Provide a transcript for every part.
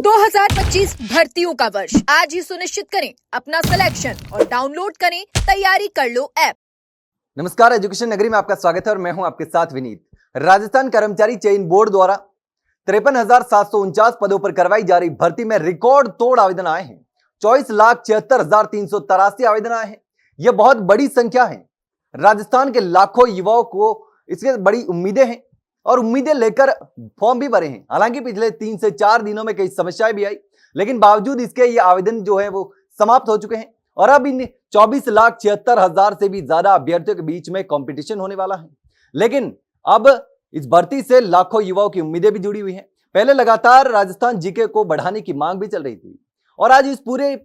2025 भर्तियों का वर्ष आज ही सुनिश्चित करें अपना सिलेक्शन और डाउनलोड करें तैयारी कर लो ऐप। नमस्कार, एजुकेशन नगरी में आपका स्वागत है और मैं हूं आपके साथ विनीत। राजस्थान कर्मचारी चयन बोर्ड द्वारा 53,749 पदों पर करवाई जा रही भर्ती में रिकॉर्ड तोड़ आवेदन आए हैं। 24,76,383 आवेदन आए हैं। यह बहुत बड़ी संख्या है। राजस्थान के लाखों युवाओं को इसके बड़ी उम्मीदें हैं और उम्मीदें लेकर फॉर्म भी भरे हैं। हालांकि पिछले 3 से 4 दिनों में कई समस्याएं भी आई, लेकिन बावजूद इसके ये आवेदन जो है वो समाप्त हो चुके हैं और अब इन 24,76,000 से भी ज्यादा अभ्यर्थियों के बीच में कंपटीशन होने वाला है। लेकिन अब इस भर्ती से लाखों युवाओं की उम्मीदें भी जुड़ी हुई हैं। पहले लगातार राजस्थान जीके को बढ़ाने की मांग भी चल रही थी और आज इस पूरे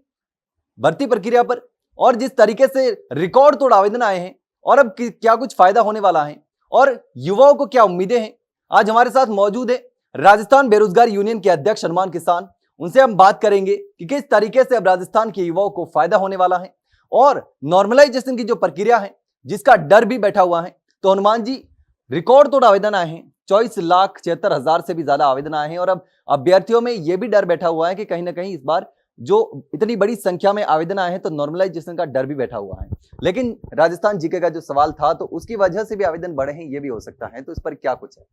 भर्ती प्रक्रिया पर और जिस तरीके से रिकॉर्ड तोड़ आवेदन आए हैं और अब क्या कुछ फायदा होने वाला है और युवाओं को क्या उम्मीदें हैं, आज हमारे साथ मौजूद है राजस्थान बेरोजगार यूनियन के अध्यक्ष हनुमान किसान। उनसे हम बात करेंगे कि किस तरीके से अब राजस्थान के युवाओं को फायदा होने वाला है और नॉर्मलाइजेशन की जो प्रक्रिया है जिसका डर भी बैठा हुआ है। तो हनुमान जी, रिकॉर्ड तोड़ आवेदन आए हैं, 24,76,000 से भी ज्यादा आवेदन आए हैं और अब अभ्यर्थियों में यह भी डर बैठा हुआ है कि कहीं ना कहीं इस बार जो इतनी बड़ी संख्या में आवेदन आए हैं तो नॉर्मलाइजेशन का डर भी बैठा हुआ है। लेकिन राजस्थान जीके का जो सवाल था तो उसकी वजह से भी आवेदन बढ़े हैं, ये भी हो सकता है। तो इस पर क्या कुछ है?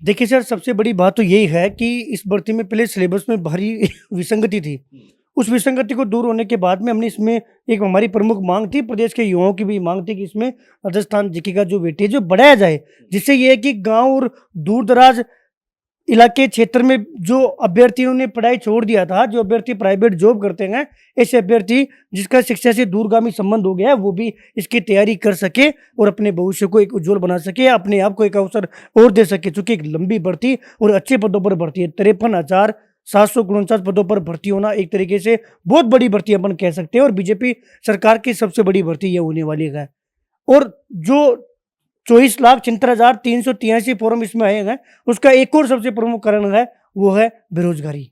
देखिए सर, सबसे बड़ी बात तो यही है कि इस भर्ती में पहले सिलेबस में भारी विसंगति थी। उस विसंगति को दूर होने के बाद में हमने इसमें एक हमारी प्रमुख मांग थी, प्रदेश के युवाओं की भी मांग थी कि इसमें राजस्थान जीके का जो वेटेज जो बढ़ाया जाए, जिससे ये है कि गांव और दूर दराज इलाके क्षेत्र में जो अभ्यर्थियों ने पढ़ाई छोड़ दिया था, जो अभ्यर्थी प्राइवेट जॉब करते हैं, ऐसे अभ्यर्थी जिसका शिक्षा से दूरगामी संबंध हो गया है, वो भी इसकी तैयारी कर सके और अपने भविष्य को एक उज्जवल बना सके, अपने आप को एक अवसर और दे सके। चूंकि एक लंबी भर्ती और अच्छे पदों पर भर्ती है, 53,749 पदों पर भर्ती होना एक तरीके से बहुत बड़ी भर्ती अपन कह सकते हैं और बीजेपी सरकार की सबसे बड़ी भर्ती यह होने वाली है। और जो 24,76,383 फॉर्म इसमें आए हैं, उसका एक और सबसे प्रमुख कारण है, वो है बेरोजगारी।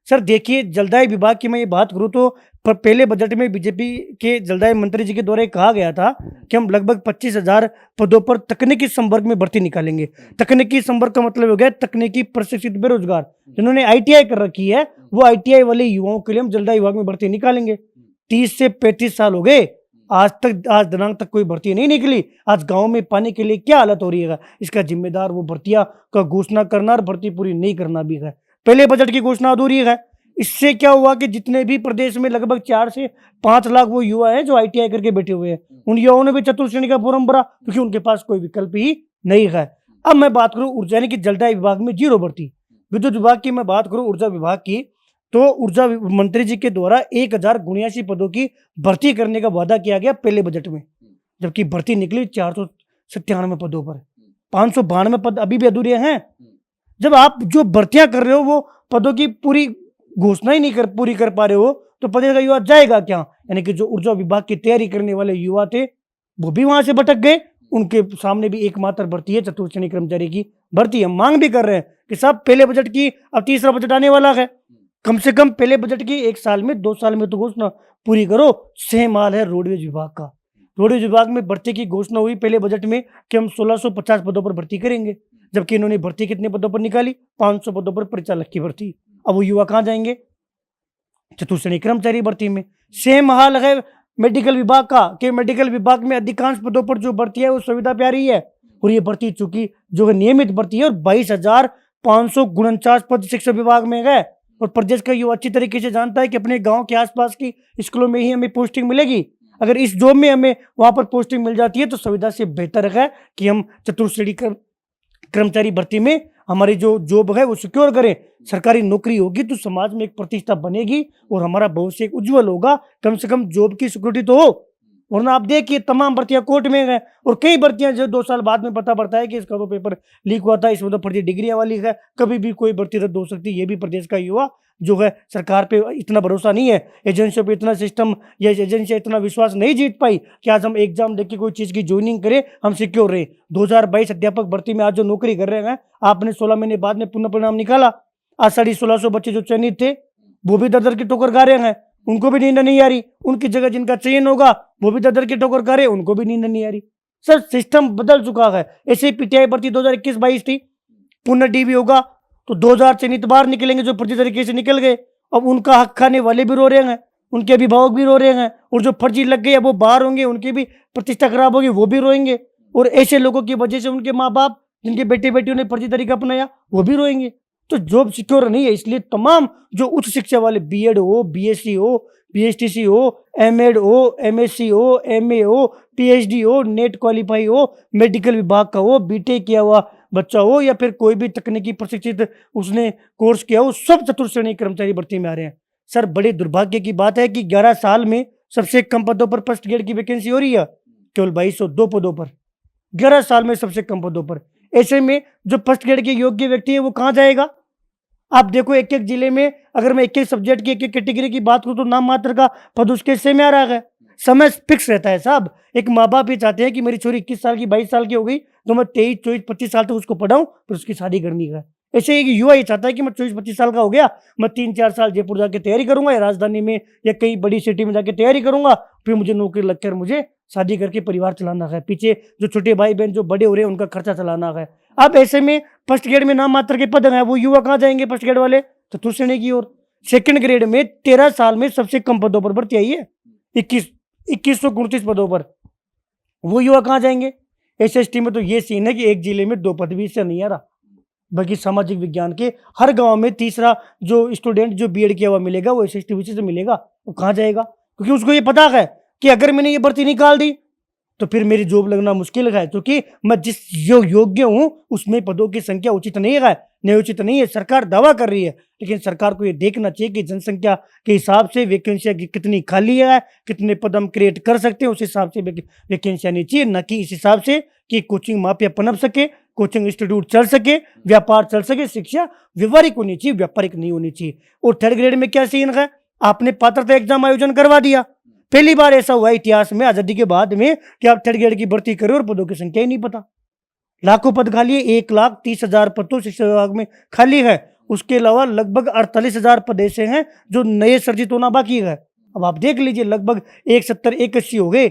सर देखिए, जलदाय विभाग की मैं ये बात करूँ तो पहले बजट में बीजेपी के जलदाय मंत्री जी के द्वारा कहा गया था कि हम लगभग 25,000 पदों पर तकनीकी संवर्ग में भर्ती निकालेंगे। तकनीकी संवर्ग का मतलब हो गया तकनीकी प्रशिक्षित बेरोजगार, जिन्होंने ITI कर रखी है, वो ITI वाले युवाओं के लिए हम जलदाय विभाग में भर्ती निकालेंगे। 30 से 35 साल हो गए, आज दिनांक तक कोई भर्ती नहीं निकली। आज गांव में पानी के लिए क्या हालत हो रही है, इसका जिम्मेदार वो भर्तियां का घोषणा करना और भर्ती पूरी नहीं करना भी है। पहले बजट की घोषणा अधूरी है। इससे क्या हुआ कि जितने भी प्रदेश में लगभग 4 से 5 लाख वो युवा हैं जो ITI करके बैठे हुए हैं, उन युवाओं ने भी चतुर्थ श्रेणी का फॉर्म भरा क्योंकि उनके पास कोई विकल्प ही नहीं है। अब मैं बात करूं ऊर्जा यानी कि जलदाय विभाग में 0 भर्ती। विद्युत विभाग की मैं बात करूं ऊर्जा विभाग की, तो ऊर्जा मंत्री जी के द्वारा 1,079 पदों की भर्ती करने का वादा किया गया पहले बजट में, जबकि भर्ती निकली 497 पदों पर। 592 पद अभी भी अधूरे हैं। जब आप जो भर्तियां कर रहे हो वो पदों की पूरी घोषणा ही नहीं पूरी कर पा रहे हो तो प्रदेश का युवा जाएगा क्या? यानी कि जो ऊर्जा विभाग की तैयारी करने वाले युवा थे वो भी वहां से भटक गए। उनके सामने भी एकमात्र भर्ती है चतुर्थ श्रेणी कर्मचारी की भर्ती। हम मांग भी कर रहे हैं कि सब पहले बजट की, अब तीसरा बजट आने वाला है, कम से कम पहले बजट की 1 साल में 2 साल में तो घोषणा पूरी करो। सेम हाल है रोडवेज विभाग का। रोडवेज विभाग में भर्ती की घोषणा हुई पहले बजट में कि हम 1650 पदों पर भर्ती करेंगे, जबकि इन्होंने भर्ती कितने पदों पर निकाली? 500 पदों पर परिचालक की भर्ती। अब वो युवा कहाँ जाएंगे? चतुर्थ श्रेणी कर्मचारी भर्ती में। सेम हाल है मेडिकल विभाग का कि मेडिकल विभाग में अधिकांश पदों पर जो भर्ती है वो सुविधा प्यारी है और ये भर्ती चूंकि जो है नियमित भर्ती है और 22,549 पद शिक्षा विभाग में है। और प्रदेश का युवा अच्छी तरीके से जानता है कि अपने गांव के आसपास की स्कूलों में ही हमें पोस्टिंग मिलेगी। अगर इस जॉब में हमें वहां पर पोस्टिंग मिल जाती है तो सुविधा से बेहतर है कि हम चतुर्थ श्रेणी कर्मचारी भर्ती में हमारी जो जॉब है वो सिक्योर करें। सरकारी नौकरी होगी तो समाज में एक प्रतिष्ठा बनेगी और हमारा भविष्य एक उज्जवल होगा। कम से कम जॉब की सिक्योरिटी तो हो। वरना आप देखिए तमाम भर्तियां कोर्ट में है और कई भर्तियां जो 2 साल बाद में पता पड़ता है कि इसका तो पेपर लीक हुआ था, इसमें तो फर्जी डिग्रियां वाली है, कभी भी कोई भर्ती रद्द हो सकती है। ये भी प्रदेश का युवा जो है सरकार पे इतना भरोसा नहीं है, एजेंसियों पे इतना सिस्टम या एजेंसियां इतना विश्वास नहीं जीत पाई कि आज हम एग्जाम देके कोई चीज़ की ज्वाइनिंग करें, हम सिक्योर रहे। 2022 अध्यापक भर्ती में आज जो नौकरी कर रहे हैं, आपने 16 महीने बाद में पुनः परिणाम निकाला। आज 1650 बच्चे जो चयनित थे वो भी दर दर की ठोकर खा रहे हैं, उनको भी नींद नहीं आ रही। उनकी जगह जिनका चयन होगा वो भी दर दर की ठोकर खा रहे, उनको भी नींद नहीं आ रही। सर सिस्टम बदल चुका है। ऐसे PTI भर्ती 2021-22 थी, पुनः DV होगा तो 2000 चयनित बाहर निकलेंगे जो फर्जी तरीके से निकल गए। अब उनका हक खाने वाले भी रो रहे हैं, उनके अभिभावक भी रो रहे हैं, और जो फर्जी लग गए वो बाहर होंगे, उनकी भी प्रतिष्ठा खराब होगी, वो भी रोएंगे। और ऐसे लोगों की वजह से उनके माँ बाप जिनके बेटे बेटियों ने फर्जी तरीका अपनाया वो भी रोएंगे। तो जॉब सिक्योर नहीं है, इसलिए तमाम जो उच्च शिक्षा वाले बीएड हो, बीएससी हो, बीएसटीसी हो, एमएड हो, एमएससी हो, एमए हो, पीएचडी हो, नेट क्वालिफाई हो, मेडिकल विभाग का हो, बीटेक किया हुआ बच्चा हो, या फिर कोई भी तकनीकी प्रशिक्षित उसने कोर्स किया हो, सब चतुर्थ श्रेणी कर्मचारी भर्ती में आ रहे हैं। सर बड़े दुर्भाग्य की बात है कि 11 साल में सबसे कम पदों पर फर्स्ट ग्रेड की वैकेंसी हो रही है, केवल 2202 पदों पर, 11 साल में सबसे कम पदों पर। ऐसे में जो फर्स्ट ग्रेड के योग्य व्यक्ति है वो कहाँ जाएगा? आप देखो एक एक जिले में अगर मैं एक एक सब्जेक्ट की एक एक कैटेगरी की बात करूं तो नाम मात्र का पद उसके हिस्से में आ रहा है। समय फिक्स रहता है साहब। एक माँ बाप ये चाहते हैं कि मेरी छोरी 21 साल की 22 साल की हो गई तो मैं 23, 24, 25 साल तक उसको पढ़ाऊं, फिर उसकी शादी करनी है। ऐसे एक युवा ये चाहता है कि मैं 24, 25 साल का हो गया, मैं 3-4 साल जयपुर जाके तैयारी करूंगा या राजधानी में या कई बड़ी सिटी में जाके तैयारी करूंगा, फिर मुझे नौकरी लगकर मुझे शादी करके परिवार चलाना है, पीछे जो छोटे भाई बहन जो बड़े हो रहे हैं उनका खर्चा चलाना है। अब ऐसे में फर्स्ट ग्रेड में नाम मात्र के पद हैं, वो युवा कहाँ जाएंगे? फर्स्ट ग्रेड वाले चतुर्थ श्रेणी की ओर। सेकंड ग्रेड में 13 साल में सबसे कम पदों पर भर्ती आई है, 2129 पदों पर, वो युवा कहाँ जाएंगे? एसएसटी में तो ये सीन है कि एक जिले में 2 पद भी इससे नहीं आ रहा, बाकी सामाजिक विज्ञान के हर गांव में तीसरा जो स्टूडेंट जो बीएड किया हुआ मिलेगा वो एसएसटी विषय से मिलेगा। वो कहाँ जाएगा? क्योंकि उसको ये पता है कि अगर मैंने ये भर्ती निकाल दी तो फिर मेरी जॉब लगना मुश्किल है, क्योंकि मैं जिस योग्य हूं उसमें पदों की संख्या उचित नहीं है, न्यायोचित नहीं है। सरकार दावा कर रही है, लेकिन सरकार को ये देखना चाहिए कि जनसंख्या के हिसाब से वैकेंसियां कितनी खाली है, कितने पद हम क्रिएट कर सकते हैं, उस हिसाब से वैकेंसियां आनी चाहिए, न कि इस हिसाब से कि कोचिंग माफिया पनप सके, कोचिंग इंस्टीट्यूट चल सके, व्यापार चल सके। शिक्षा व्यवहारिक होनी चाहिए, व्यापारिक नहीं होनी चाहिए। और थर्ड ग्रेड में क्या सीन है? आपने पात्रता एग्जाम आयोजन करवा दिया, पहली बार ऐसा हुआ इतिहास में आजादी के बाद में कि आप थर्ड ग्रेड की भर्ती करो और पदों की संख्या ही नहीं पता। लाखों पद खाली है, 1,30,000 पद तो शिक्षा विभाग में खाली है। उसके अलावा लगभग 48,000 पद ऐसे हैं जो नए सर्जित होना बाकी है। अब आप देख लीजिए लगभग 170-180 हो गए।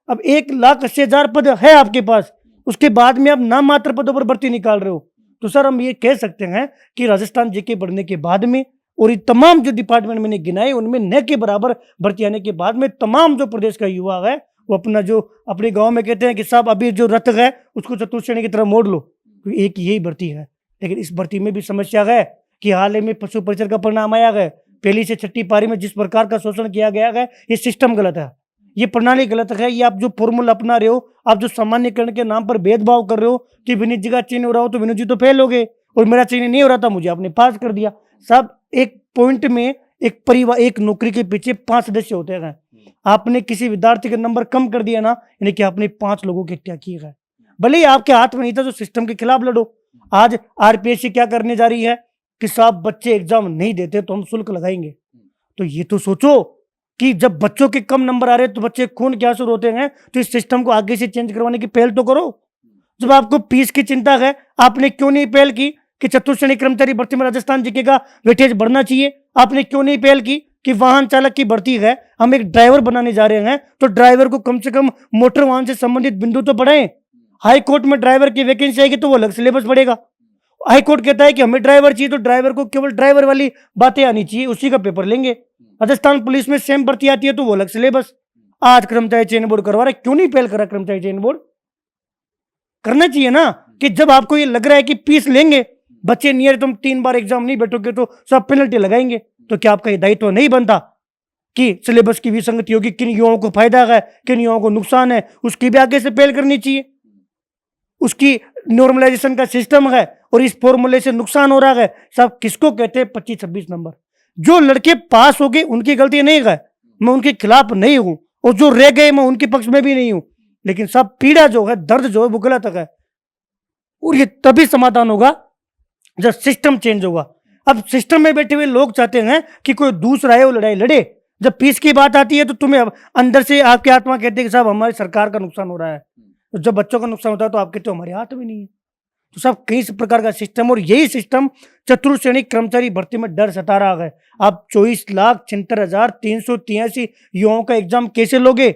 अब 1,80,000 पद है आपके पास, उसके बाद में आप नाम मात्र पदों पर भर्ती निकाल रहे हो। तो सर हम ये कह सकते हैं कि राजस्थान जीके बढ़ने के बाद में और ये तमाम जो डिपार्टमेंट मैंने गिनाए उनमें न के बराबर भर्ती आने के बाद में तमाम जो प्रदेश का युवा है वो अपना जो अपने गांव में कहते हैं कि साहब अभी जो रथ है उसको चतुर्थ श्रेणी की तरफ मोड़ लो, क्योंकि एक यही भर्ती है। लेकिन इस भर्ती में भी समस्या है कि हाल ही में पशु परिचर का परिणाम आया है। पहली से छठी पारी में जिस प्रकार का शोषण किया गया है, ये सिस्टम गलत है, ये प्रणाली गलत है। ये आप जो फॉर्मूला अपना रहे हो, आप जो सामान्यकरण के नाम पर भेदभाव कर रहे हो कि विनीत जी का चयन हो रहा हो तो विनीत जी तो फेल हो गए और मेरा चयन नहीं हो रहा था, मुझे आपने पास कर दिया। साहब एक पॉइंट में एक परिवार, एक नौकरी के पीछे 5 सदस्य होते हैं। आपने किसी विद्यार्थी का नंबर कम कर दिया ना, यानी कि आपने 5 लोगों की हत्या की है। भले ही आपके हाथ में नहीं था, तो सिस्टम के खिलाफ लड़ो। आज आरपीएससी क्या करने जा रही है कि साहब बच्चे एग्जाम नहीं देते तो हम शुल्क लगाएंगे। तो ये तो सोचो कि जब बच्चों के कम नंबर आ रहे तो बच्चे खून के आंसू रोते हैं, तो इस सिस्टम को आगे से चेंज करवाने की पहल तो करो। जब आपको फीस की चिंता है, आपने क्यों नहीं पहल की कि चतुर्थ श्रेणी कर्मचारी भर्ती में राजस्थान जीके का वेटेज बढ़ना चाहिए? आपने क्यों नहीं पहल की कि वाहन चालक की भर्ती है, हम एक ड्राइवर बनाने जा रहे हैं तो ड्राइवर को कम से कम मोटर वाहन से संबंधित बिंदु तो पढ़ाएं। हाई कोर्ट में ड्राइवर की वैकेंसी आएगी तो वो अलग सिलेबस पड़ेगा। हाई कोर्ट कहता है कि हमें ड्राइवर चाहिए तो ड्राइवर को केवल ड्राइवर वाली बातें आनी चाहिए, उसी का पेपर लेंगे। राजस्थान पुलिस में सेम भर्ती आती है तो वो अलग सिलेबस। आज कर्मचारी चयन बोर्ड करवा रहा है, क्यों नहीं पहल करा कर्मचारी चयन बोर्ड? करना चाहिए ना कि जब आपको ये लग रहा है कि फीस लेंगे, बच्चे नियर तुम 3 बार एग्जाम नहीं बैठोगे तो सब पेनल्टी लगाएंगे, तो क्या आपका ये दायित्व नहीं बनता कि सिलेबस की विसंगति होगी, किन युवाओं को फायदा है, किन युवाओं को नुकसान है, उसकी भी आगे से पहल करनी चाहिए। उसकी नॉर्मलाइजेशन का सिस्टम है और इस फॉर्मूले से नुकसान हो रहा है। सब किसको कहते हैं? 25-26 नंबर। जो लड़के पास हो गए उनकी गलती नहीं है, मैं उनके खिलाफ नहीं हूं, और जो रह गए मैं उनके पक्ष में भी नहीं हूं। लेकिन सब पीड़ा जो है, दर्द जो है वो गलत है, और ये तभी समाधान होगा जब सिस्टम चेंज होगा। अब सिस्टम में बैठे हुए लोग चाहते हैं कि कोई दूसरा है वो लड़ाई लड़े। जब पीस की बात आती है तो तुम्हें अंदर से आपकी आत्मा कहती है कि साहब हमारी सरकार का नुकसान हो रहा है। तो जब बच्चों का नुकसान होता है तो आप कहते हो हमारे हाथ में नहीं है। तो सब कई प्रकार का सिस्टम, और यही सिस्टम चतुर्थ श्रेणी कर्मचारी भर्ती में डर सता रहा है। आप 24,76,383 युवाओं का एग्जाम कैसे लोगे?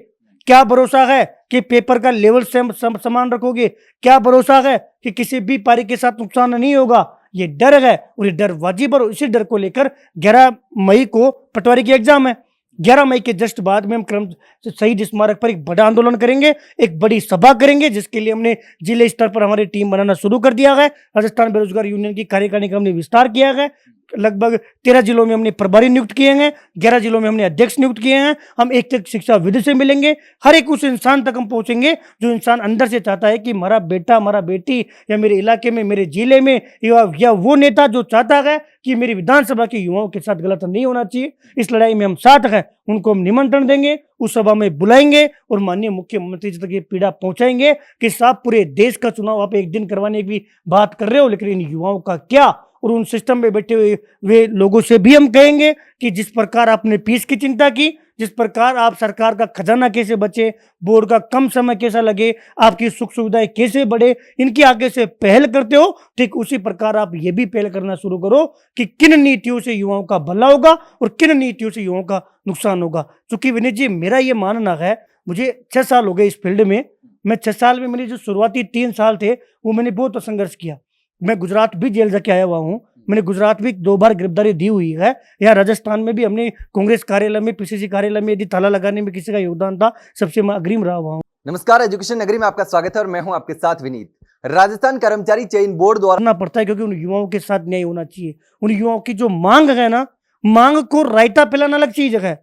क्या भरोसा है कि पेपर का लेवल समान रखोगे? क्या भरोसा है कि किसी भी पारी के साथ नुकसान नहीं होगा? ये डर है और ये डर वाजिब और इसी डर को लेकर 11 मई को पटवारी की एग्जाम है। 11 मई के जस्ट बाद में हम क्रम शहीद स्मारक पर एक बड़ा आंदोलन करेंगे, एक बड़ी सभा करेंगे, जिसके लिए हमने जिले स्तर पर हमारी टीम बनाना शुरू कर दिया है। राजस्थान बेरोजगार यूनियन की कार्यकारिणी का हमने विस्तार किया है। लगभग 13 जिलों में हमने प्रभारी नियुक्त किए हैं, 11 जिलों में हमने अध्यक्ष नियुक्त किए हैं। हम एक शिक्षा विद से मिलेंगे, हर एक उस इंसान तक हम पहुंचेंगे जो इंसान अंदर से चाहता है कि हमारा बेटा, हमारा बेटी या मेरे इलाके में, मेरे जिले में या वो नेता जो चाहता है कि मेरी विधानसभा के युवाओं के साथ गलत नहीं होना चाहिए, इस लड़ाई में हम साथ हैं, उनको हम निमंत्रण देंगे, उस सभा में बुलाएंगे और माननीय मुख्यमंत्री जी तक ये पीड़ा पहुंचाएंगे कि साहब पूरे देश का चुनाव आप एक दिन करवाने की बात कर रहे हो, लेकिन इन युवाओं का क्या। और उन सिस्टम में बैठे हुए वे लोगों से भी हम कहेंगे कि जिस प्रकार आपने फीस की चिंता की, जिस प्रकार आप सरकार का खजाना कैसे बचे, बोर्ड का कम समय कैसा लगे, आपकी सुख सुविधाएं कैसे बढ़े, इनकी आगे से पहल करते हो, ठीक उसी प्रकार आप ये भी पहल करना शुरू करो कि किन नीतियों से युवाओं का भला होगा और किन नीतियों से युवाओं का नुकसान होगा। चूंकि विनीत जी, मेरा ये मानना है, मुझे 6 साल हो गए इस फील्ड में, मैं 6 साल में मेरे जो शुरुआती 3 साल थे वो मैंने बहुत संघर्ष किया। मैं गुजरात भी जेल जाके आया हुआ हूँ, मैंने गुजरात भी 2 बार गिरफ्तारी दी हुई है। यहाँ राजस्थान में भी हमने कांग्रेस कार्यालय में, पीसीसी कार्यालय में यदि ताला लगाने में किसी का योगदान था, सबसे मैं अग्रिम रहा हुआ हूँ। नमस्कार, एजुकेशन नगरी में आपका स्वागत है और मैं हूं आपके साथ विनीत। राजस्थान कर्मचारी चयन बोर्ड द्वारा करना पड़ता है क्योंकि उन युवाओं के साथ न्याय होना चाहिए। उन युवाओं की जो मांग है ना, मांग को रायता पिलाना अलग चीज है।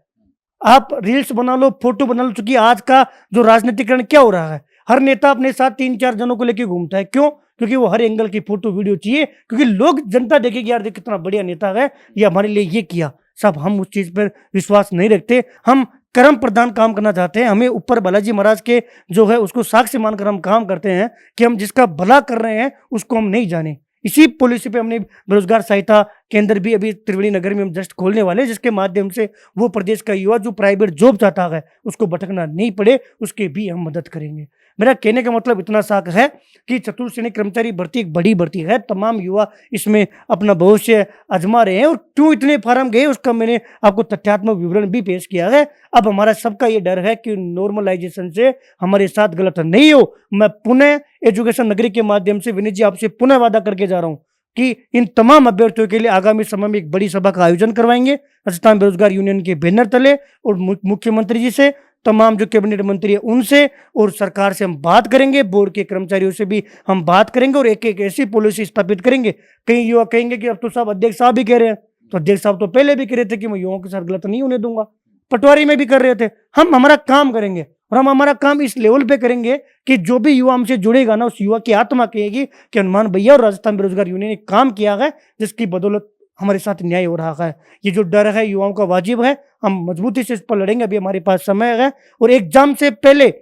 आप रील्स बना लो, फोटो बना लो, चूंकि आज का जो राजनीतिकरण क्या हो रहा है, हर नेता अपने साथ 3-4 जनों को लेकर घूमता है। क्यों? क्योंकि वो हर एंगल की फोटो वीडियो चाहिए, क्योंकि लोग, जनता देखेगी यार कितना बढ़िया नेता है, ये हमारे लिए ये किया। साहब, हम उस चीज पर विश्वास नहीं रखते, हम कर्म प्रधान काम करना चाहते हैं। हमें ऊपर बालाजी महाराज के जो है उसको साक्ष्य मानकर हम काम करते हैं कि हम जिसका भला कर रहे हैं उसको हम नहीं जाने। इसी पॉलिसी पे हमने बेरोजगार सहायता केंद्र भी अभी त्रिवेणी नगर में हम जस्ट खोलने वाले हैं, जिसके माध्यम से वो प्रदेश का युवा जो प्राइवेट जॉब चाहता है उसको भटकना नहीं पड़े, उसके भी हम मदद करेंगे। मेरा कहने का मतलब इतना सा है कि चतुर्थ श्रेणी कर्मचारी भर्ती एक बड़ी भर्ती है, तमाम युवा इसमें अपना भविष्य आजमा रहे हैं। और क्यों इतने फार्म गए उसका मैंने आपको तथ्यात्मक विवरण भी पेश किया है। अब हमारा सबका ये डर है कि नॉर्मलाइजेशन से हमारे साथ गलत नहीं हो। मैं पुनः एजुकेशन नगरी के माध्यम से विनीत जी आपसे पुनः वादा करके जा रहा हूँ कि इन तमाम अभ्यर्थियों के लिए आगामी समय में एक बड़ी सभा का आयोजन करवाएंगे राजस्थान बेरोजगार यूनियन के बैनर तले, और मुख्यमंत्री जी से, तमाम जो कैबिनेट मंत्री है उनसे और सरकार से हम बात करेंगे, बोर्ड के कर्मचारियों से भी हम बात करेंगे और एक एक ऐसी पॉलिसी स्थापित करेंगे। कई युवा कहेंगे कि अब तो साहब अध्यक्ष साहब भी कह रहे हैं, तो अध्यक्ष साहब तो पहले भी कह रहे थे कि मैं युवाओं के साथ गलत नहीं होने दूंगा, पटवारी में भी कर रहे थे। हम हमारा काम करेंगे और हम हमारा काम इस लेवल पे करेंगे कि जो भी युवा हमसे जुड़ेगा ना, उस युवा की आत्मा कहेगी कि हनुमान भैया और राजस्थान बेरोजगार यूनियन ने काम किया है, जिसकी बदौलत हमारे साथ न्याय हो रहा है। ये जो डर है युवाओं का वाजिब है, हम मजबूती से इस पर लड़ेंगे। अभी हमारे पास समय है और एग्जाम से पहले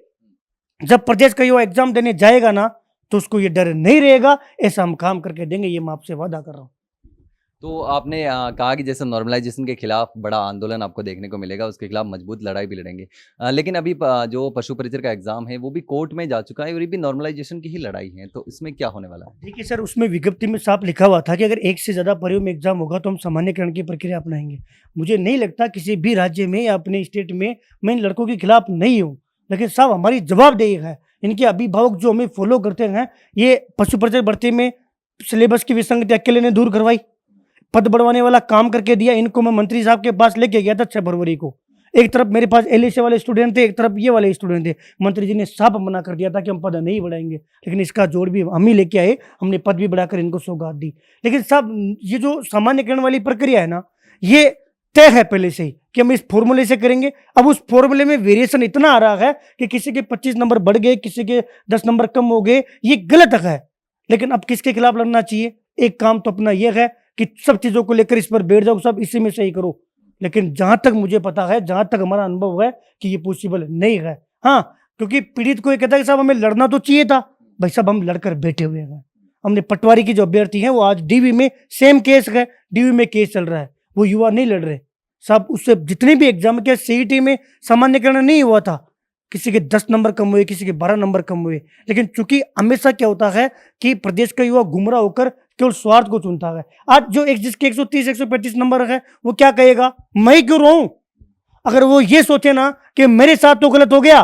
जब प्रदेश का युवा एग्जाम देने जाएगा ना, तो उसको ये डर नहीं रहेगा। ऐसा हम काम करके देंगे, ये मैं आपसे वादा कर रहा हूँ। तो आपने कहा कि जैसे नॉर्मलाइजेशन के खिलाफ बड़ा आंदोलन आपको देखने को मिलेगा, उसके खिलाफ मजबूत लड़ाई भी लड़ेंगे, लेकिन अभी जो पशु परिचर का एग्जाम है वो भी कोर्ट में जा चुका है और ये भी नॉर्मलाइजेशन की ही लड़ाई है, तो इसमें क्या होने वाला है? देखिए सर, उसमें विज्ञप्ति में साफ लिखा हुआ था कि अगर 1 से ज़्यादा परियों में एग्जाम होगा तो हम सामान्यकरण की प्रक्रिया अपनाएंगे। मुझे नहीं लगता किसी भी राज्य में या अपने स्टेट में मैं इन लड़कों के खिलाफ नहीं हूँ, लेकिन साहब हमारी जवाबदेही है। इनके अभिभावक जो हमें फॉलो करते हैं, ये पशु परिचर भर्ती में सिलेबस की विसंगति अकेले ने दूर करवाई, पद बढ़वाने वाला काम करके दिया। इनको मैं मंत्री साहब के पास लेके गया था 6 फरवरी को। एक तरफ मेरे पास एलएसए वाले स्टूडेंट थे, एक तरफ ये वाले स्टूडेंट थे। मंत्री जी ने साफ मना कर दिया था कि हम पद नहीं बढ़ाएंगे, लेकिन इसका जोड़ भी हम ही लेके आए, हमने पद भी बढ़ाकर इनको सौगात दी। लेकिन साहब ये जो सामान्यकरण वाली प्रक्रिया है ना, ये तय है पहले से ही कि हम इस फॉर्मूले से करेंगे। अब उस फॉर्मूले में वेरिएशन इतना आ रहा है कि किसी के 25 नंबर बढ़ गए, किसी के 10 नंबर कम हो गए, ये गलत है। लेकिन अब किसके खिलाफ लड़ना चाहिए? एक काम तो अपना यह है कि सब चीजों को लेकर इस पर बैठ जाओ, सब इसी में सही करो। लेकिन जहां तक मुझे पता है, जहां तक हमारा अनुभव है कि ये पॉसिबल नहीं है। हाँ, क्योंकि पीड़ित को ये कहता है कि साहब हमें लड़ना तो चाहिए था, भाई साहब हम लड़कर बैठे हुए हैं। हमने पटवारी की जो अभ्यर्थी हैं वो आज डीवी में सेम केस है, डीवी में केस चल रहा है, वो युवा नहीं लड़ रहे साहब। उससे जितने भी एग्जाम के सीईटी में सामान्यकरण नहीं हुआ था, किसी के 10 नंबर कम हुए, किसी के 12 नंबर कम हुए। लेकिन चूंकि हमेशा क्या होता है कि प्रदेश का युवा गुमराह होकर केवल स्वार्थ को चुनता है। आज जो जिसके 130 135 नंबर है वो क्या कहेगा, मैं क्यों रहूं? अगर वो ये सोचे ना कि मेरे साथ तो गलत हो गया,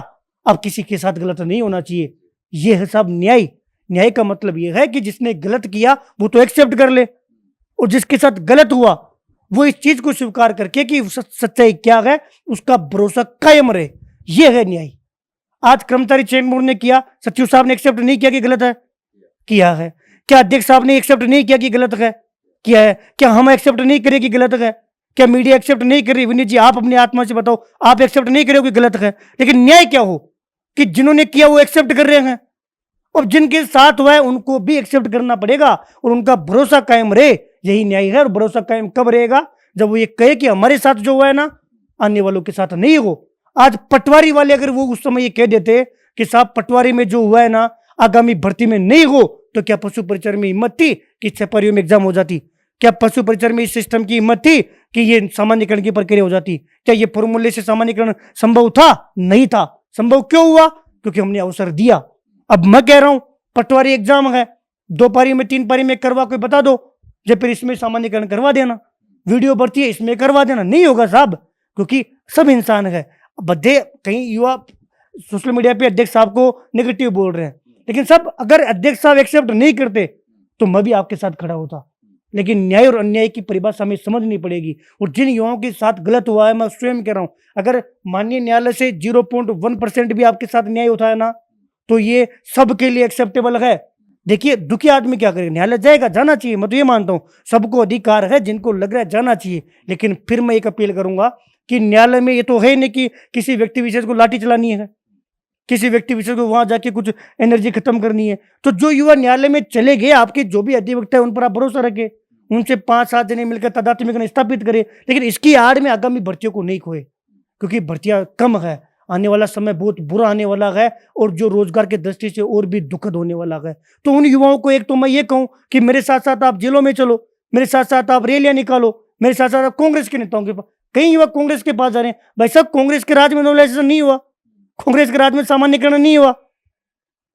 अब किसी के साथ गलत नहीं होना चाहिए। ये है साहब न्याय। न्याय का मतलब यह है कि जिसने गलत किया वो तो एक्सेप्ट कर ले, और जिसके साथ गलत हुआ वो इस चीज को स्वीकार करके कि सच्चाई क्या है उसका भरोसा कायम रहे। यह है न्याय। आज कर्मचारी चेन बोर्ड ने किया, सचिव साहब ने एक्सेप्ट नहीं किया कि गलत है, किया है। क्या अध्यक्ष साहब ने एक्सेप्ट नहीं किया कि गलत है, किया है। क्या हम एक्सेप्ट नहीं करें कि गलत है, क्या मीडिया एक्सेप्ट नहीं कर रही। विनीत जी आप अपनी आत्मा से बताओ, आप एक्सेप्ट नहीं करोगे गलत है, लेकिन न्याय क्या हो कि जिन्होंने किया वो एक्सेप्ट कर रहे हैं, और जिनके साथ हुआ है उनको भी एक्सेप्ट करना पड़ेगा और उनका भरोसा कायम रहे। यही न्याय है। और भरोसा कायम कब रहेगा? जब वो ये कहे कि हमारे साथ जो हुआ है ना अन्य वालों के साथ नहीं हो। आज पटवारी वाले अगर वो उस समय ये कह देते कि साहब पटवारी में जो हुआ है ना आगामी भर्ती में नहीं हो, तो क्या पशु परिचर में हिम्मत थी कि छपारियों में एग्जाम हो जाती? क्या पशु परिचर में इस सिस्टम की हिम्मत थी कि ये सामान्यकरण की प्रक्रिया हो जाती? क्या ये फॉर्मूले से सामान्यकरण संभव था? नहीं था। संभव क्यों हुआ? क्योंकि हमने अवसर दिया। अब मैं कह रहा हूं पटवारी एग्जाम है, 2 पारी में 3 पारी में करवा कोई बता दो, जब फिर इसमें सामान्यकरण करवा देना, वीडियो बढ़ती है इसमें करवा देना। नहीं होगा साहब, क्योंकि सब इंसान है। बद्धे कहीं युवा सोशल मीडिया पे अध्यक्ष साहब को नेगेटिव बोल रहे हैं, लेकिन सब अगर अध्यक्ष साहब एक्सेप्ट नहीं करते तो मैं भी आपके साथ खड़ा होता। लेकिन न्याय और अन्याय की परिभाषा हमें समझनी पड़ेगी। और जिन युवाओं के साथ गलत हुआ है, मैं स्वयं कह रहा हूं, अगर माननीय न्यायालय से 0.1% भी आपके साथ न्याय होता है ना, तो ये सबके लिए एक्सेप्टेबल है। देखिए दुखी आदमी क्या करेगा, न्यायालय जाएगा, जाना चाहिए। मैं तो ये मानता हूं सबको अधिकार है, जिनको लग रहा है जाना चाहिए। लेकिन फिर मैं एक अपील करूंगा कि न्यायालय में ये तो है नहीं कि किसी व्यक्ति विशेष को लाठी चलानी है, किसी व्यक्ति विशेष को वहां जाके कुछ एनर्जी खत्म करनी है। तो जो युवा न्यायालय में चले गए, आपके जो भी अधिवक्ता है उन पर आप भरोसा रखें, उनसे 5-7 जने मिलकर तदात्म्यकरण स्थापित करें। लेकिन इसकी आड़ में आगामी भर्तियों को नहीं खोए, क्योंकि भर्तियां कम है। आने वाला समय बहुत बुरा आने वाला है और जो रोजगार की दृष्टि से और भी दुखद होने वाला है। तो उन युवाओं को एक तो मैं ये कहूं कि मेरे साथ साथ आप जेलों में चलो, मेरे साथ साथ आप रैलियां निकालो, मेरे साथ साथ आप कांग्रेस के नेताओं के पास। कई युवा कांग्रेस के पास जा रहे हैं। भाई साहब कांग्रेस के राज में नॉर्मलाइजेशन नहीं हुआ, कांग्रेस के राज में सामान्यकरण नहीं हुआ।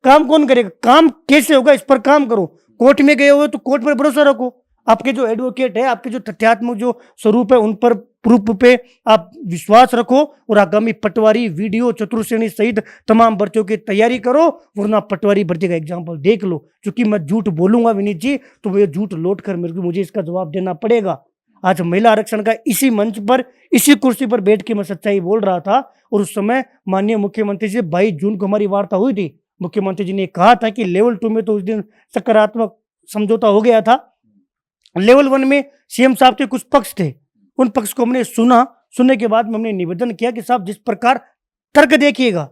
काम कौन करेगा? काम कैसे होगा इस पर काम करो। कोर्ट में गए हो तो कोर्ट पर भरोसा रखो। आपके जो एडवोकेट है, आपके जो तथ्यात्मक जो स्वरूप है, उन पर प्रूफ पे आप विश्वास रखो और आगामी पटवारी, वीडियो, चतुर्श्रेणी सहित तमाम भर्तियों की तैयारी करो। वरना पटवारी भर्ती का एग्जाम्पल देख लो। क्योंकि मैं झूठ बोलूंगा विनीत जी तो वो झूठ लौट कर मुझे इसका जवाब देना पड़ेगा। आज महिला आरक्षण का इसी मंच पर, इसी कुर्सी पर बैठ के मैं सच्चाई बोल रहा था, और उस समय माननीय मुख्यमंत्री जी 22 जून को हमारी वार्ता हुई थी। मुख्यमंत्री जी ने कहा था कि लेवल 2 में तो उस दिन सकारात्मक समझौता हो गया था। लेवल 1 में सीएम साहब के कुछ पक्ष थे, उन पक्ष को हमने सुना। सुनने के बाद हमने निवेदन किया कि साहब जिस प्रकार तर्क देखिएगा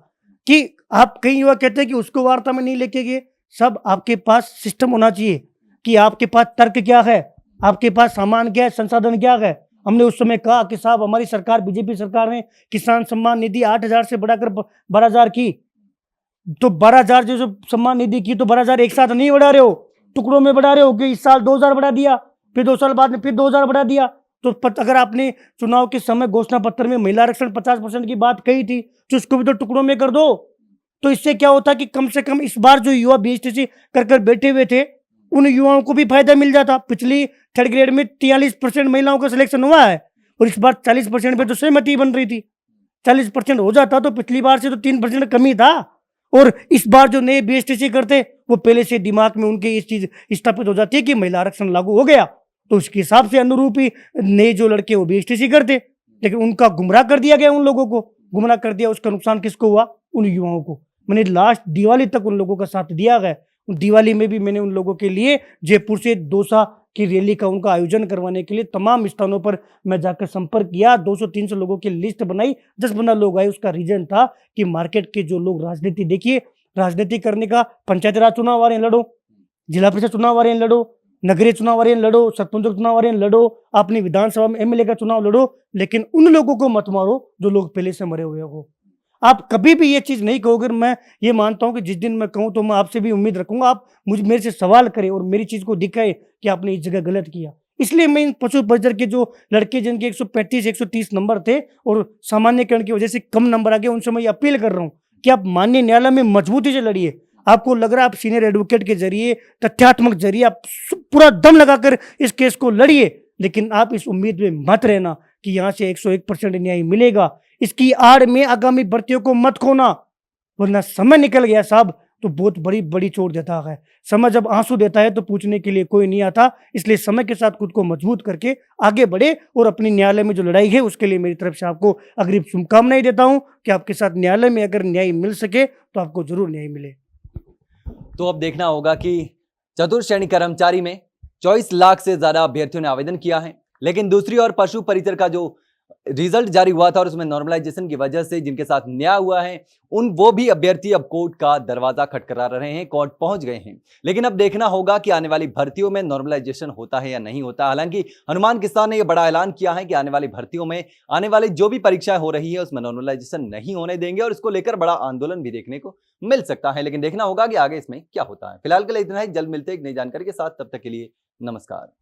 कि आप, कई युवा कहते हैं कि उसको वार्ता में नहीं लेके गए। सब आपके पास सिस्टम होना चाहिए कि आपके पास तर्क क्या है, आपके पास सामान क्या है, संसाधन क्या है। हमने उस समय कहा कि साहब हमारी सरकार, बीजेपी सरकार ने किसान सम्मान निधि 8,000 से बढ़ाकर 12,000 की। तो 12,000 जो सम्मान निधि की, तो 12,000 एक साथ नहीं बढ़ा रहे हो, टुकड़ों में बढ़ा रहे हो कि इस साल 2,000 बढ़ा दिया, फिर 2 साल बाद में फिर 2,000 बढ़ा दिया। तो अगर आपने चुनाव के समय घोषणा पत्र में महिला आरक्षण 50% की बात कही थी, तो उसको भी तो टुकड़ों में कर दो। तो इससे क्या होता कि कम से कम इस बार जो युवा बीएसटीसी कर बैठे हुए थे, उन युवाओं को भी फायदा मिल जाता। पिछली 3rd ग्रेड में 43% महिलाओं का सिलेक्शन हुआ है और इस बार 40% पे तो सहमति बन रही थी। 40% हो जाता तो पिछली बार से तो 3% कमी था। और इस बार जो नए बीएसटीसी करते, वो पहले से दिमाग में उनके इस चीज स्थापित हो जाती है कि महिला आरक्षण लागू हो गया, तो उसके हिसाब से अनुरूप ही नए जो लड़के वो बीएसटीसी करते। लेकिन उनका गुमराह कर दिया गया, उन लोगों को गुमराह कर दिया। उसका नुकसान किसको हुआ? उन युवाओं को। मैंने लास्ट दिवाली तक उन लोगों का साथ दिया गया। दिवाली में भी मैंने उन लोगों के लिए जयपुर से दौसा की रैली का उनका आयोजन करवाने के लिए तमाम स्थानों पर मैं जाकर संपर्क किया। 200-300 लोगों की लिस्ट बनाई, 10-15 लोग आए। उसका रीजन था कि मार्केट के जो लोग राजनीति, देखिए राजनीति करने का, पंचायती राज चुनाव आ रहे हैं लड़ो, जिला परिषद चुनाव आ रहे हैं लड़ो, नगरीय चुनाव आ रहे हैं लड़ो, सरपंच चुनाव आ रहे हैं लड़ो, अपनी विधानसभा में एमएलए का चुनाव लड़ो, लेकिन उन लोगों को मत मारो जो लोग पहले से मरे हुए हो। आप कभी भी ये चीज नहीं कहोगे। मैं ये मानता हूं कि जिस दिन मैं कहूं तो मैं आपसे भी उम्मीद रखूंगा आप मेरे से सवाल करें और मेरी चीज को दिखाए कि आपने इस जगह गलत किया। इसलिए मैं इन पशु परिचर के जो लड़के जिनके 135-130 नंबर थे और सामान्यकरण की वजह से कम नंबर आ गए, उनसे मैं अपील कर रहा हूं कि आप माननीय न्यायालय में मजबूती से लड़िए। आपको लग रहा है आप सीनियर एडवोकेट के जरिए, तथ्यात्मक जरिए आप पूरा दम लगाकर इस केस को लड़िए, लेकिन आप इस उम्मीद में मत रहना कि यहां से 101% न्याय मिलेगा। इसकी आड़ में आगामी भर्तियों को मत खोना, वरना समय निकल गया साहब। तो बहुत बड़ी बड़ी चोट देता है। समय जब आंसू देता है तो पूछने के लिए कोई नहीं आता, इसलिए समय के साथ खुद को मजबूत करके आगे बढ़े और अपनी न्यायालय में जो लड़ाई है उसके लिए मेरी तरफ से आपको अग्रिम शुभकामनाएं देता हूं कि आपके साथ न्यायालय में अगर न्याय मिल सके तो आपको जरूर न्याय मिले। तो अब देखना होगा कि चतुर्थ श्रेणी कर्मचारी में 24 लाख से ज्यादा अभ्यर्थियों ने आवेदन किया है, लेकिन दूसरी ओर पशु परिचर का जो रिजल्ट जारी हुआ था और उसमें नॉर्मलाइजेशन की वजह से जिनके साथ न्याय हुआ है वो भी अभ्यर्थी अब कोर्ट का दरवाजा खटखटा रहे हैं, कोर्ट पहुंच गए हैं। लेकिन अब देखना होगा कि आने वाली भर्तियों में नॉर्मलाइजेशन होता है या नहीं होता। हालांकि हनुमान किसान ने यह बड़ा ऐलान किया है कि आने वाली भर्तियों में आने वाली जो भी परीक्षाएं हो रही है उसमें नॉर्मलाइजेशन नहीं होने देंगे और इसको लेकर बड़ा आंदोलन भी देखने को मिल सकता है। लेकिन देखना होगा कि आगे इसमें क्या होता है। फिलहाल के लिए इतना ही, जल्द मिलते हैं एक नई जानकारी के साथ, तब तक के लिए नमस्कार।